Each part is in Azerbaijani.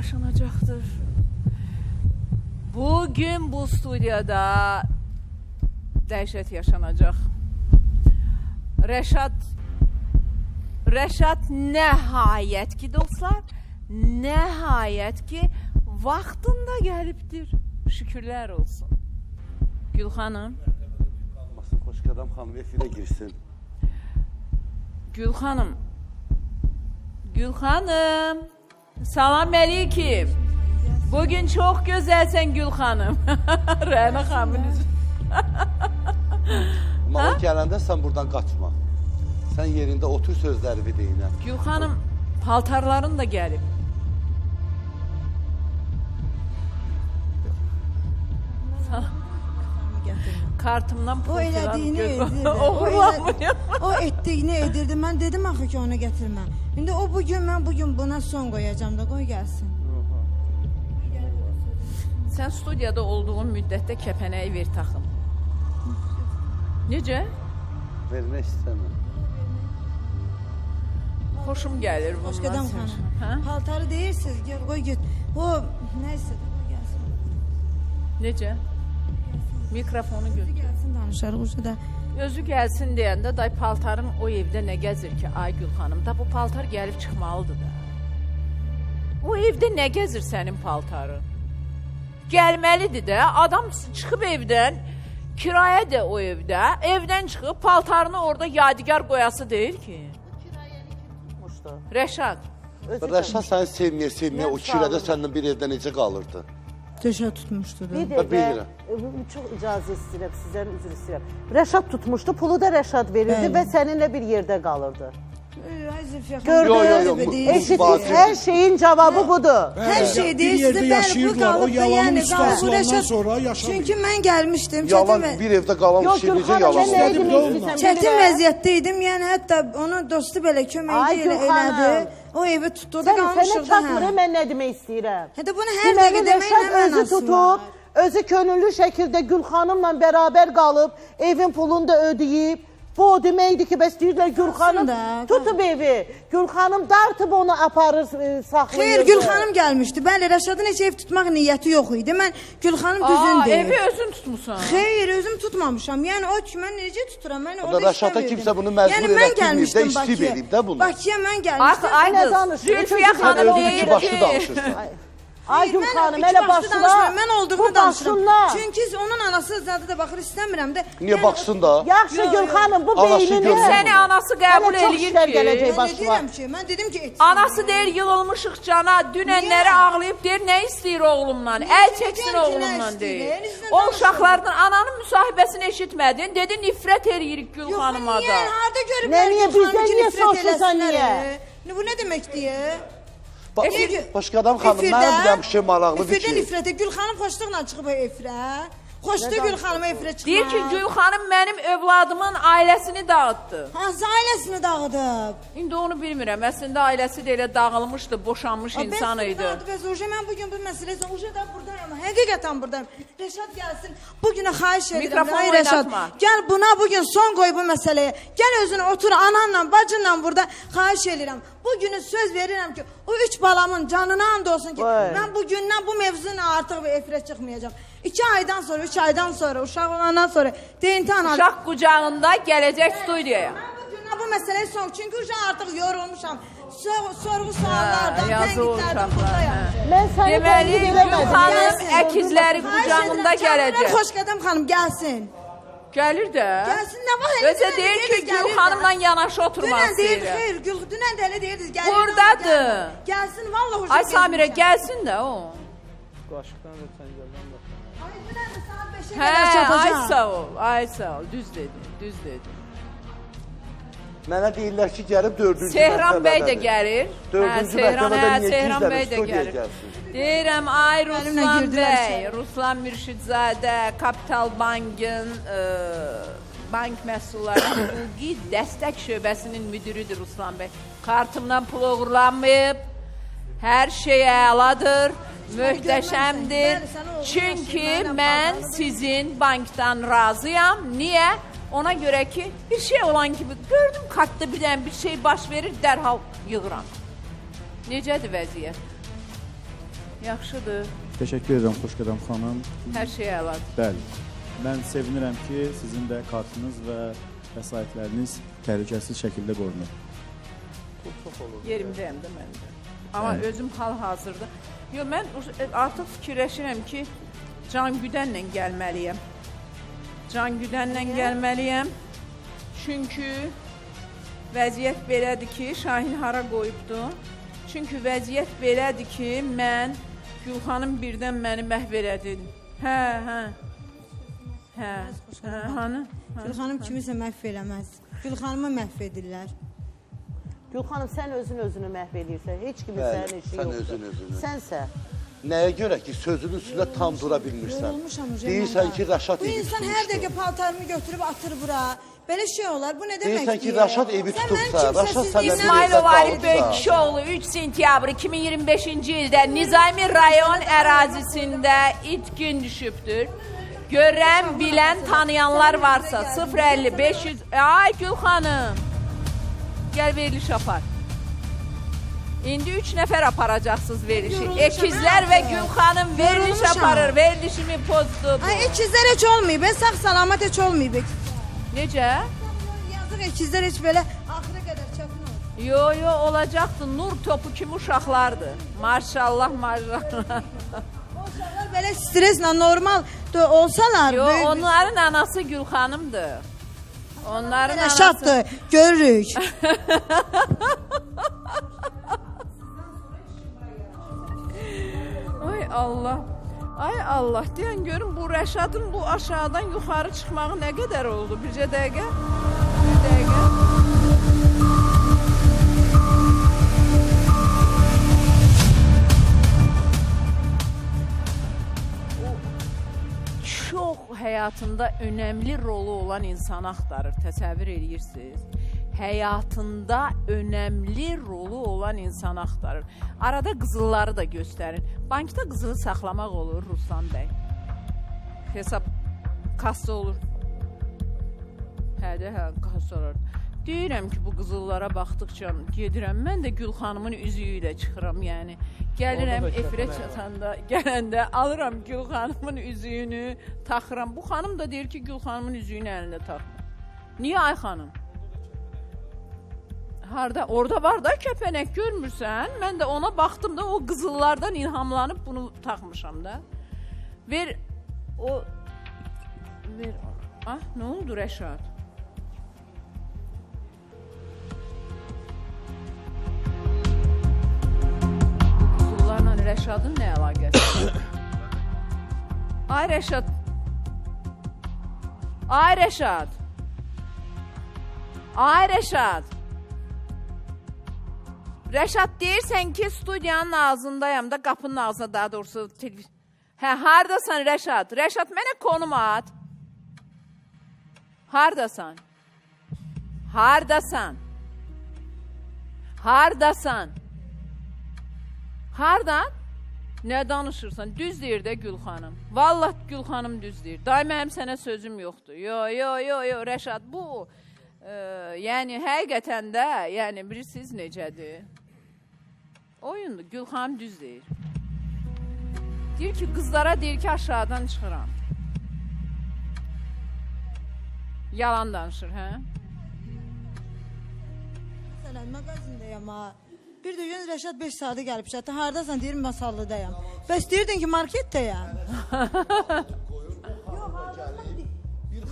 yaşanacaqdır. Bugün bu studiyada dəhşət yaşanacaq. Rəşad nəhayət ki dostlar, nəhayət ki vaxtında gəlibdir. Şükürlər olsun. Gül xanım. Xoş qadam xanım efirə girsin. Gül xanım. Gül xanım. Salam əleyküm. Bugün çox gözəlsən Gül xanım. Rəna xanımın üzü. Amma o gələndə sən buradan qaçma. Sən yerində otur sözləri bir deyinəm. Gül xanım paltarların da gəlib. Kartımdan pul o etdiyini edirdi. Mən dedim axı ki onu gətirmə. İndi o mən bugün buna son qoyacağım da qoy gəlsin. Sən studiyada olduğun müddətdə kəpənəyi ver taxım. Necə? Vermək istəməm. Xoşum gəlir bundan. Xoş qadam xanım. Paltarı deyirsiniz, qoy get. O nəysə də qoy gəlsin. Necə? Mikrofonu götür. Gəlsin danışarıq o da. Özü gəlsin deyəndə day paltarın o evdə nə gəzir ki, ay Gül xanım, da bu paltar gəlib çıxmalıdır da. O evdə nə gəzir sənin paltarın? Gəlməlidir də, adam çıxıb evdən, kirayə də o evdə, evdən çıxıb paltarını orada yadigar qoyası deyil ki. Rəşad. Rəşad səni sevməyə, o kirədə səndən bir evdə necə qalırdı? Döşə tutmuşdu da. Bir dəqiqə, çox icazə istəyirəm, sizdən üzr istəyirəm. Rəşad tutmuşdu, pulu da Rəşad verirdi və səninlə bir yerdə qalırdı. Gördünüz, hər şeyin cavabı budur. Hər şey deyir, sizə bu qalıbda, yəni qalıb Rəşad. Çünki mən gəlmişdim. Yalan bir evdə qalan şey necə yalan? Çətin vəziyyətdə idim, yəni hətta onun dostu belə köməkçi elədi. O evi tutdu da qalmışıq da. Sənə çatmır, mən nə demək istəyirəm? Hətta bunu hər dəqiqə deməklə mənası var. Özü könüllü şəkildə Gül xanımla bərabər qalıb, evin pulunu da ödəyib. Bu o deməkdir ki, bəs deyirlər Gül xanım tutub evi. Gül xanım dartıb onu aparır, saxlayır. Xeyr, Gül xanım gəlmişdi. Bəli, Rəşadın heç ev tutmaq niyyəti yox idi. Mən Gül xanım düzün deyim. Evi özün tutmuşsan. Xeyr, özüm tutmamışam. Yəni o ki, mən necə tuturam? Mən orada Rəşada kimsə bunu məcbur elətdirməyib də, istəyib eləyib də bunu. Bakıya mən gəlmişdim. Ay qız, Zülfiyə xanım deyir ki... Ay Gül xanım, elə başına. Mən olduğunu danışıram. Çünki onun anası zadı da baxır, istəmirəm də. Niyə baxsın da? Yaxşı Gül xanım, bu beynini... Səni anası qəbul eləyir ki... Mən dedim ki... Anası deyir, yığılmışıq cana, dünənləri ağlayıb deyir, nə istəyir oğlumla? Əl çəksin oğlumla deyir. O uşaqlardan ananın müsahibəsini eşitmədin, dedi, nifrət eləyirik Gül xanıma da. Harada görüblər Gül xanımı ki, nifrət eləsinlər? Bu nə deməkdir? Başqa adam xanım, mənə biləm ki, maraqlıdır ki... Efirdən nifrətə, Gül xanım xoşluqla çıxıb o efirə. Xoşluq Gül xanıma efirə çıxmaq. Deyir ki, Gül xanım mənim övladımın ailəsini dağıtdı. Hansı ailəsini dağıdıb? İndi onu bilmirəm, əslində ailəsi də elə dağılmışdı, boşanmış insan idi. Mən bugün bu məsələsi, uca da buradayım, həqiqətən buradayım. Rəşad gəlsin, bugünə xahiş edirəm. Mikrofonu oynatma. Gəl buna bugün son qoy bu məsələyə. Gəl özünü otur, ananla, bacınla burada xahiş edirəm. Bugünü söz verirəm ki, o 3 balamın canına and olsun ki, mən bugündən bu mevzunu artıq efirə çıxmayacağım. 2 aydan sonra, 3 aydan sonra, uşaq olandan sonra deyinti analı. Uşaq qucağında gələcək studiyaya. Mən bugündən bu məsələyə son, çünki uşaq artıq yorulmuşam. Sorğu suallardan, təngidlərdən buradayam. Deməli, Gül xanım əkizləri qucağında gələcək. Xoş qədəm xanım, gəlsin. Gəlir də. Gəlsin, nə var? Özə deyir ki, Gül xanımla yanaşı oturmaq istəyir. Xeyr, dünən də elə deyirdiniz. Buradadır. Gəlsin, vallahi hoşuma Ay Samirə, gəlsin də o. Qaşıqdan da səncəldən baxın. Ay, dünən də saat 5-ə Hə, qədər çatacaq. ay sağ ol, düz dedi. Mənə deyirlər ki, gəlib 4-cü Sehran bəy də gəlir. 4-cü mərtəbədə niyə Sehran bəy də studiyaya gəlir. gəlsin? Deyirəm, ay Ruslan bəy, Ruslan Mürşidzadə, Kapital Bankın bank məsullarının hüquqi dəstək şöbəsinin müdürüdür Ruslan bəy. Kartımdan pul uğurlanmayıb, hər şey əladır, möhtəşəmdir. Çünki mən sizin bankdan razıyam. Niyə? Ona görə ki, bir şey olan kimi gördüm kartda birdən bir şey baş verir, dərhal yığıram. Necədir vəziyyət? Yaxşıdır. Təşəkkür edirəm Xoşqədəm xanım. Hər şey əladır. Bəli. Mən sevinirəm ki, sizin də kartınız və vəsaitləriniz təhlükəsiz şəkildə qorunur. Yerimdəyəm də mən də. Amma özüm hal-hazırda. Yox, mən artıq fikirləşirəm ki, Can Güdənlə gəlməliyəm. Can Güdənlə gəlməliyəm. Çünki vəziyyət belədir ki, Şahin hara qoyubdu? Çünki vəziyyət belədir ki, mən Gülxanım birdən məni məhv elədin. Hanı? Gülxanım kimisə məhv eləməz. Gülxanımı məhv edirlər. Gülxanım, sən özünü məhv edirsən. Heç kimin Bəli, sənin işi sən yoxdur. özünü. Sənsə. Nəyə görə ki, sözünün üstündə tam dura bilmirsən? Yorulmuşam hocam. Deyirsən ki, Rəşad Bu evi insan tutmuşdu. hər dəqiqə paltarımı götürüb atır bura. Belə şey olar. Bu nə deməkdir? Deyirsən ki, Rəşad evi tutubsa, Rəşad sənə İsmailov Arif Böyükşioğlu 3 sentyabr 2025-ci ildə Nizami rayon ərazisində itkin düşübdür. Görən, bilən, tanıyanlar varsa 050 500... Ay Gülxanım, gəl veriliş apar. İndi 3 nəfər aparacaqsınız verilişi. Ekizlər və Gülxanım veriliş aparır. Verilişimi pozdu. Ay, ekizlər heç olmayıb. Sağ salamat heç olmayıb. Necə? Yazıq ekizlər heç belə axıra qədər çətin olur. Yo, olacaqdı. Nur topu kimi uşaqlardır. Maşallah, maşallah. Uşaqlar belə streslə normal olsalar... Yo, onların anası Gülxanımdır. Onların anası... Rəşaddır, görürük. Ay Allah. Ay Allah. Deyən görün bu Rəşadın bu aşağıdan yuxarı çıxmağı nə qədər oldu? Bircə dəqiqə. Bir dəqiqə. Çox həyatında önəmli rolu olan insanı axtarır. Təsəvvür edirsiniz? Həyatında önəmli rolu olan insanı axtarır. Arada qızılları da göstərin. Bankda qızılı saxlamaq olur Ruslan bəy. Hesab kassa olur. Hə, kassa olur. Deyirəm ki, bu qızıllara baxdıqca gedirəm. Mən də Gülxanımın üzüyü ilə çıxıram, yəni. Gəlirəm efirə çatanda, gələndə alıram Gülxanımın üzüyünü, taxıram. Bu xanım da deyir ki, Gülxanımın üzüyünü əlində taxma. Niyə ay xanım? Harda? Orada var da kəpənək, görmürsən? Mən də ona baxdım da o qızıllardan ilhamlanıb bunu taxmışam da. Ver o... Ver... Ah, nə oldu Rəşad? Qızıllarla Rəşadın nə əlaqəsi? Ay Rəşad. Ay Rəşad. Ay Rəşad. Rəşad, deyirsən ki, studiyanın ağzındayam da, qapının ağzında daha doğrusu televiziyon. Hə, hardasan Rəşad? Rəşad, mənə konum at. Hardasan? Hardasan? Hardasan? Hardan? Nə danışırsan? Düz deyir də Gülxanım. Vallahi Gülxanım düz deyir. Day mənim sənə sözüm yoxdur. Yo, Rəşad, bu... yəni, həqiqətən də, yəni, bilirsiniz necədir? Oyundur, Gülxanım düz deyir. Deyir ki, qızlara deyir ki, aşağıdan çıxıram. Yalan danışır, hə? Məsələn, mağazindəyəm ha. Bir də gün Rəşad 5 saatı gəlib çatdı. Hardasan deyir, Masallıdayam. Bəs deyirdin ki, marketdəyəm.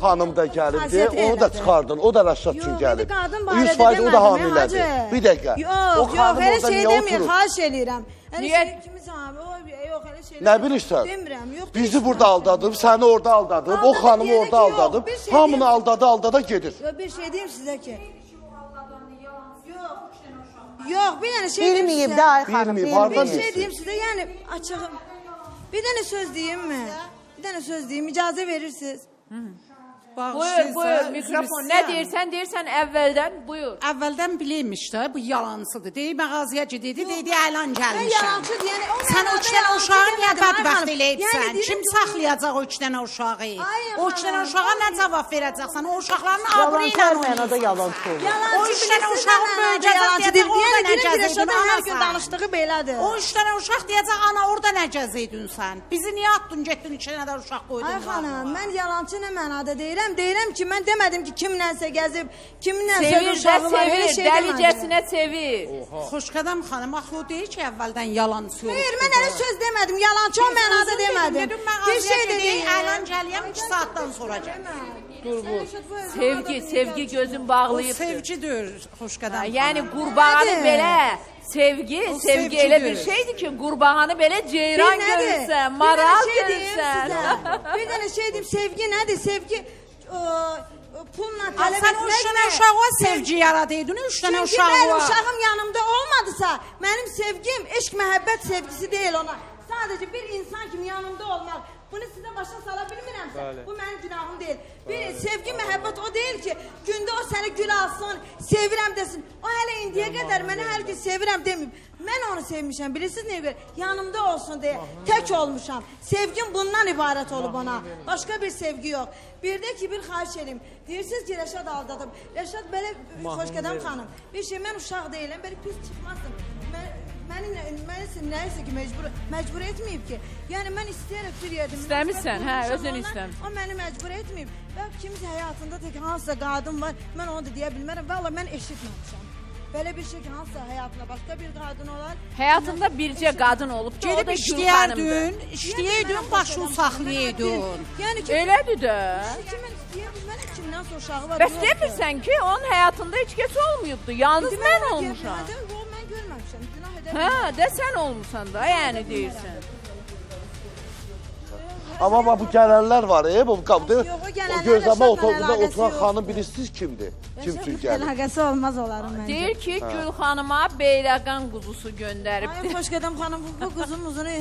Xanım da gəlibdi, onu da çıxardın. O da Rəşad üçün gəlib. 100% o da hamilədir. Bir dəqiqə. Yox, elə şey demir, xahiş eləyirəm. Niyə? Yox, elə şey Nə bilirsən? Demirəm, yox. Bizi burada aldadıb, səni orada aldadıb, o xanımı orada aldadıb, hamını aldada gedir. Bir şey deyim sizə ki. Yox, bir dənə şey deyim Bilməyib sizə. də ay xanım, Bilməyib, hardan Bir şey bilsin? deyim sizə, yəni açığım. Bir dənə söz deyim mi? Bir dənə söz deyim, icazə verirsiniz. Buyur, mikrofon. Nə deyirsən əvvəldən, buyur. Əvvəldən bilirmiş də, bu yalancıdır. Deyir, mağazaya gedirdi, deyir, əlan gəlmişəm. yalancı deyəni, o Sən o mənada 3 dənə yalancı uşağı niyə demədim, ay bədbəxt xanım. eləyibsən? Yəni deyirəm Kim ki, saxlayacaq o 3 dənə uşağı? Ay O 3 dənə xanım, uşağa nə cavab verəcəksən? O uşaqların abırı ilə Yalancı mənada yalan söylüyor. Yalancı O 3 dənə bilirsiniz uşağın də böyüyəcək yalancı deyəcək, deyir. orada Yəni nə deyirəm ki, gəzirdin, Rəşadın hər gün anasan? danışdığı belədir. O 3 dənə uşaq deyəcək, ana orada nə gəzirdin sən? Bizi niyə atdın, getdin 2 dənə də uşaq qoydun? Ay xanım, mən yalancı nə mənada deyirəm? Deyirəm ki, mən demədim ki, kimlənsə gəzib, kiminlənsə Sevir də uşağı var, elə sevir, şey demədim. dəlicəsinə sevir. Xoşqədəm xanım, axı o deyir ki, əvvəldən yalan söylüyor. Hayır, mən elə söz demədim, yalancı o mənada demədim. Dedim, mən Bir azıya şey gedeyim, dedim. əlan gəliyəm 2 saatdan sonra gəl. Sevgi gözün O bağlayıbdır. sevgidir, xoşqədəm Yəni xanım. qurbağanı Nədir? belə sevgi sevgidir. elə bir şeydir ki, qurbağanı belə ceyran görürsən, maral görürsən. Bir dənə şey deyim, sevgi nədir? Sevgi pulla Al tələb sən o 3 dənə uşağa sevgi yaradıydın, 3 dənə Çünki uşağı mənim var. uşağım yanımda olmadısa, mənim sevgim eşq, məhəbbət sevgisi deyil ona. Sadəcə bir insan kimi yanımda olmaq. Bunu sizə başa sala bilmirəmsə, bu mənim günahım deyil. Bir sevgi, məhəbbət o deyil ki, gündə o səni gül alsın, sevirəm desin. O hələ indiyə qədər mənə hər gün sevirəm deməyib. Mən onu sevmişəm, bilirsiniz nəyə görə? Yanımda olsun deyə, tək olmuşam. Sevgim bundan ibarət olub ona. Başqa bir sevgi yox. Bir də ki, bir xahiş edeyim. Deyirsiniz ki, Rəşad aldadım. Rəşad belə, Xoşqədəm xanım, bir şey, mən uşaq deyiləm, belə pis çıxmasın. Məni nəyəsə ki, məcbur etməyib ki. Yəni, mən istəyərək bir yerdim. İstəmirsən, hə, özün istəmirsən. O məni məcbur etməyib. Və kimsə həyatında tək hansısa qadın var, mən onu da deyə bilmərəm. Valla, mən eşitməmişəm. Belə bir şey ki, hansısa həyatında başqa bir qadın olar. Həyatında bircə qadın olub ki, o Gedib da Gülxanımdır. işləyirdin, başını saxlayaydın. Yəni ki, Elədir də. kimin istəyirmiş, mənə kimdən sonra uşağı var. Bəs demirsən ki, onun həyatında heç kəs olmayıbdı. Yalnız mən olmuşam. Mən görməmişəm, günah edəm. Hə, də sən olmusan da, yəni deyirsən. Amma bu gələnlər var, bu qapıda Yox, o gələnlər o gözləmə Rəşadla otobusunda əlaqəsi oturan yox. xanım bilirsiniz kimdir? Kim üçün gəlir? Əlaqəsi olmaz onların məncə. Deyir ki, Gülxanıma Beyləqan quzusu Ay, göndəribdi. Xoşqədəm xanım, bu quzun uzunu.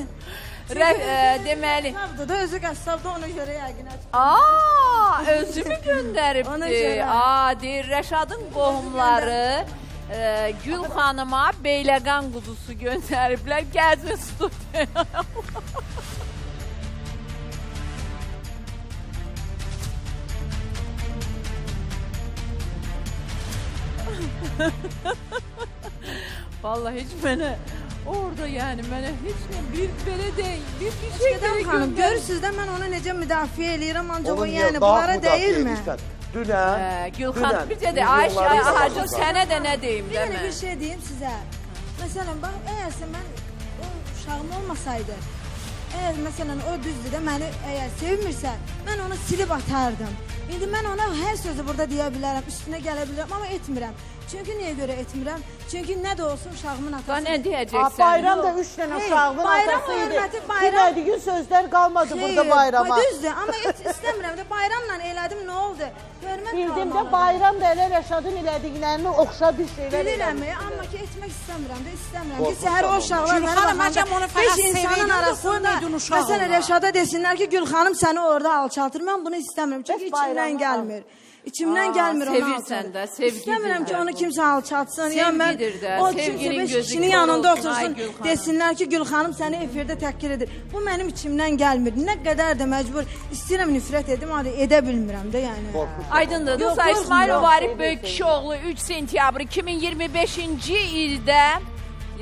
Deməli. Qəssabdır da, özü qəssabdır, ona görə yəqin açıq. Özü mü Ona göndəribdi? görə. Deyir Rəşadın qohumları Gülxanıma Beyləqan quzusu göndəriblər. Gəlsin studiyaya. Vallahi heç mənə orada yəni mənə heç nə bir belə deyil. Bir şey Xoşqədəm xanım, görürsüz də mən onu necə müdafiə eləyirəm, ancaq o Onun yəni daha bunlara müdafiə deyilmə. edirsən. Dünən, Gülxan bizə də Ayşə Hacı sənə də nə deyim Bir dənə demə. bir şey deyim sizə. Məsələn, bax, əgərsə mən o uşağım olmasaydı, əgər məsələn o düzdür də məni əgər sevmirsə, mən onu silib atardım. İndi mən ona hər sözü burada deyə bilərəm, üstünə gələ bilərəm, amma etmirəm. Çünki niyə görə etmirəm? Çünki nə də olsun uşağımın atası. Da nə deyəcəksən? Bayram da 3 dənə Hey, uşağının bayram atası idi. hörməti, bayram- Demədiyin sözlər qalmadı burada bayrama. Düzdür, amma istəmirəm də bayramla elədim, nə oldu? Hörmət Bildim də qalmalı. bayram da elə Rəşadın elədiklərini oxşa bir şeylər Bilirəm, eləmiş. amma ki etmək istəmirəm də, istəmirəm. Ki Qorxursan səhər o ondan. uşaqlar mənə Gülxanım, baxanda, həcəm onu beş fəqət insanın sevirdin də arasında, qoymaydın uşaq məsələn ona. Rəşada desinlər ki, Gülxanım səni orada alçaltır. Mən bunu istəmirəm, çünki Bəs içimdən bayramı gəlmir. İçimdən gəlmir onu sevirsən alçaltır. də, sevgidir İstəmirəm ki, də onu bu. kimsə alçaltsın. Ya mən Sevgidir də, o sevginin kimsə beş gözü kişinin kör yanında olsun, ay otursun, Gülxanım. desinlər ki, Gülxanım səni efirdə təhqir edir. Bu mənim içimdən gəlmir. Nə qədər də məcbur istəyirəm nifrət edim, amma edə bilmirəm də yəni. Aydındır. Yox, Musa İsmailov qorxmuram. Arif Böyükçioğlu 3 sentyabr 2025-ci ildə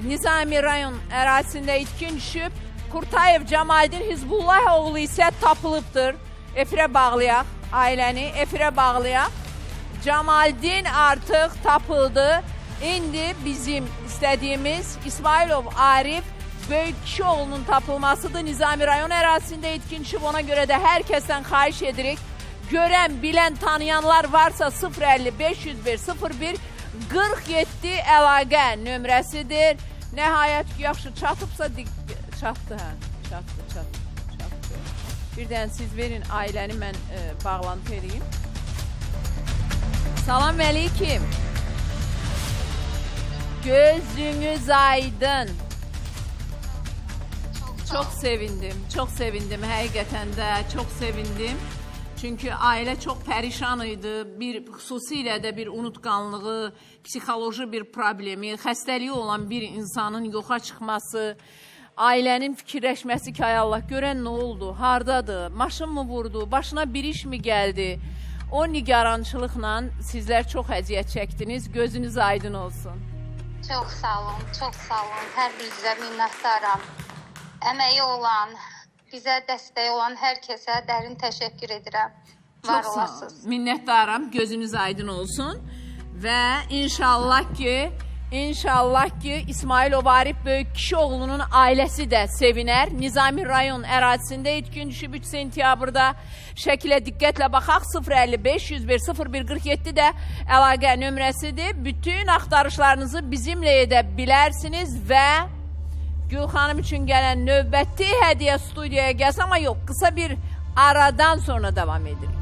Nizami rayon ərazisində itkin düşüb. Kurtayev Camaldin Hizbullah oğlu isə tapılıbdır. Efirə bağlayaq, ailəni efirə bağlayaq. Camaldin artıq tapıldı. İndi bizim istədiyimiz İsmailov Arif Böyükçioğlu'nun tapılmasıdır. Nizami rayon ərazisində itkin düşüb. Ona görə də hər kəsdən xahiş edirik. Görən, bilən, tanıyanlar varsa 050 501 01 47 əlaqə nömrəsidir. Nəhayət ki, yaxşı çatıbsa çatdı, hə. Çatdı. Birdən siz verin, ailəni mən bağlantı edeyim. Salam əleykim. Gözünüz aydın. Çok sevindim, həqiqətən də çox sevindim. Çünki ailə çox pərişan idi. Xüsusilə də bir unutqanlığı, psixoloji bir problemi, xəstəliyi olan bir insanın yoxa çıxması, ailənin fikirləşməsi ki, ay Allah, görən nə oldu, hardadır, maşın mı vurdu, başına bir iş mi gəldi? O nigarançılıqla sizlər çox əziyyət çəkdiniz, gözünüz aydın olsun. Çox sağ olun, çox sağ olun. Hər birinizə minnətdaram. Əməyi olan, bizə dəstək olan hər kəsə dərin təşəkkür edirəm. Var Çox olasınız. sağ olun. Minnətdaram, gözünüz aydın olsun. Və İnşallah ki, İsmailov Arif Böyük kişi oğlunun ailəsi də sevinər. Nizami rayon ərazisində ilk gün düşüb 3 sentyabrda şəkilə diqqətlə baxaq. 055 101 0147 də əlaqə nömrəsidir. Bütün axtarışlarınızı bizimlə edə bilərsiniz və Gül xanım üçün gələn növbəti hədiyyə studiyaya gəlsə, amma yox, qısa bir aradan sonra davam edirik.